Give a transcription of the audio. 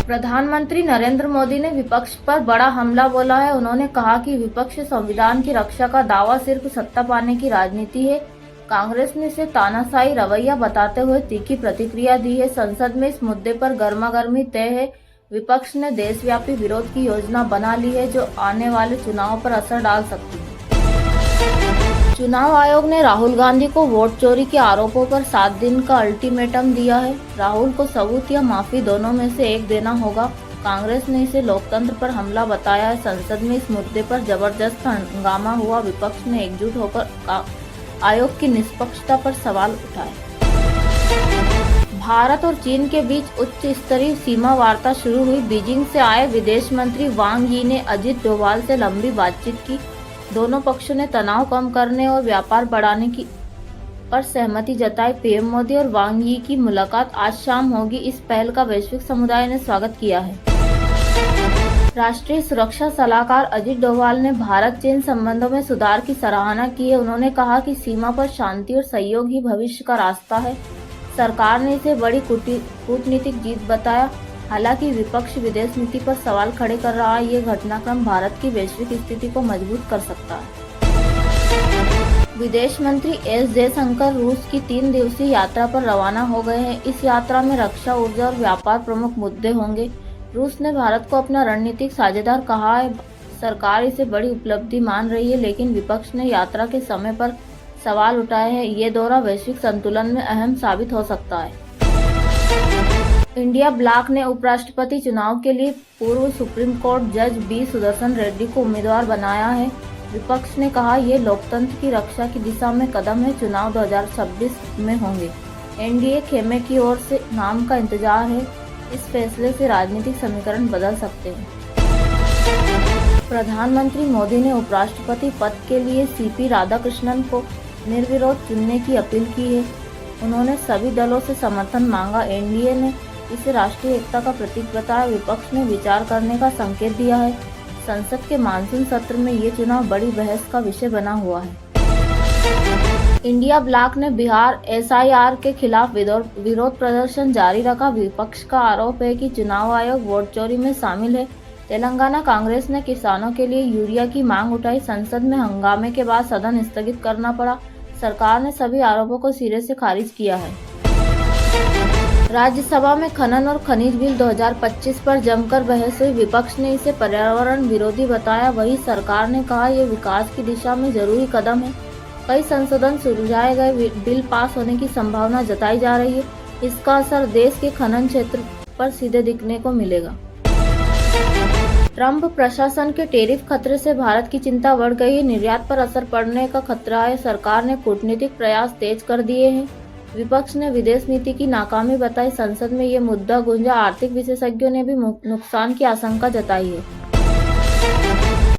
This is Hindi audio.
प्रधानमंत्री नरेंद्र मोदी ने विपक्ष पर बड़ा हमला बोला है। उन्होंने कहा कि विपक्ष संविधान की रक्षा का दावा सिर्फ सत्ता पाने की राजनीति है। कांग्रेस ने इसे तानाशाही रवैया बताते हुए तीखी प्रतिक्रिया दी है। संसद में इस मुद्दे पर गर्मागर्मी तय है। विपक्ष ने देशव्यापी विरोध की योजना बना ली है जो आने वाले चुनाव पर असर डाल सकती है। चुनाव आयोग ने राहुल गांधी को वोट चोरी के आरोपों पर 7 दिन का अल्टीमेटम दिया है। राहुल को सबूत या माफी दोनों में से एक देना होगा। कांग्रेस ने इसे लोकतंत्र पर हमला बताया है। संसद में इस मुद्दे पर जबरदस्त हंगामा हुआ। विपक्ष ने एकजुट होकर आयोग की निष्पक्षता पर सवाल उठाए। भारत और चीन के बीच उच्च स्तरीय सीमा वार्ता शुरू हुई। बीजिंग से आए विदेश मंत्री वांग यी ने अजित डोभाल से लंबी बातचीत की। दोनों पक्षों ने तनाव कम करने और व्यापार बढ़ाने की पर सहमति जताई। पीएम मोदी और वांग यी की मुलाकात आज शाम होगी। इस पहल का वैश्विक समुदाय ने स्वागत किया है। राष्ट्रीय सुरक्षा सलाहकार अजित डोभाल ने भारत चीन संबंधों में सुधार की सराहना की है। उन्होंने कहा कि सीमा पर शांति और सहयोग ही भविष्य का रास्ता है। सरकार ने इसे बड़ी कूटनीतिक जीत बताया। हालांकि विपक्ष विदेश नीति पर सवाल खड़े कर रहा है। ये घटनाक्रम भारत की वैश्विक स्थिति को मजबूत कर सकता है। विदेश मंत्री एस जयशंकर रूस की 3 दिवसीय यात्रा पर रवाना हो गए हैं। इस यात्रा में रक्षा, ऊर्जा और व्यापार प्रमुख मुद्दे होंगे। रूस ने भारत को अपना रणनीतिक साझेदार कहा है। सरकार इसे बड़ी उपलब्धि मान रही है, लेकिन विपक्ष ने यात्रा के समय पर सवाल उठाए हैं। ये दौरा वैश्विक संतुलन में अहम साबित हो सकता है। इंडिया ब्लॉक ने उपराष्ट्रपति चुनाव के लिए पूर्व सुप्रीम कोर्ट जज बी सुदर्शन रेड्डी को उम्मीदवार बनाया है। विपक्ष ने कहा यह लोकतंत्र की रक्षा की दिशा में कदम है। चुनाव 2026 में होंगे। एनडीए खेमे की ओर से नाम का इंतजार है। इस फैसले से राजनीतिक समीकरण बदल सकते हैं। प्रधानमंत्री मोदी ने उपराष्ट्रपति पद के लिए सीपी राधाकृष्णन को निर्विरोध चुनने की अपील की है। उन्होंने सभी दलों से समर्थन मांगा। एनडीए ने इसे राष्ट्रीय एकता का प्रतीक बताया। विपक्ष ने विचार करने का संकेत दिया है। संसद के मानसून सत्र में ये चुनाव बड़ी बहस का विषय बना हुआ है। इंडिया ब्लॉक ने बिहार एसआईआर के खिलाफ विरोध प्रदर्शन जारी रखा। विपक्ष का आरोप है कि चुनाव आयोग वोट चोरी में शामिल है। तेलंगाना कांग्रेस ने किसानों के लिए यूरिया की मांग उठाई। संसद में हंगामे के बाद सदन स्थगित करना पड़ा। सरकार ने सभी आरोपों को सिरे से खारिज किया है। राज्यसभा में खनन और खनिज बिल 2025 पर जमकर बहस हुई। विपक्ष ने इसे पर्यावरण विरोधी बताया। वहीं सरकार ने कहा यह विकास की दिशा में जरूरी कदम है। कई संशोधन सुलझाए गए। बिल पास होने की संभावना जताई जा रही है। इसका असर देश के खनन क्षेत्र पर सीधे दिखने को मिलेगा। ट्रंप प्रशासन के टैरिफ खतरे से भारत की चिंता बढ़ गई है। निर्यात पर असर पड़ने का खतरा है। सरकार ने कूटनीतिक प्रयास तेज कर दिए हैं। विपक्ष ने विदेश नीति की नाकामी बताई। संसद में ये मुद्दा गूंजा। आर्थिक विशेषज्ञों ने भी नुकसान की आशंका जताई है।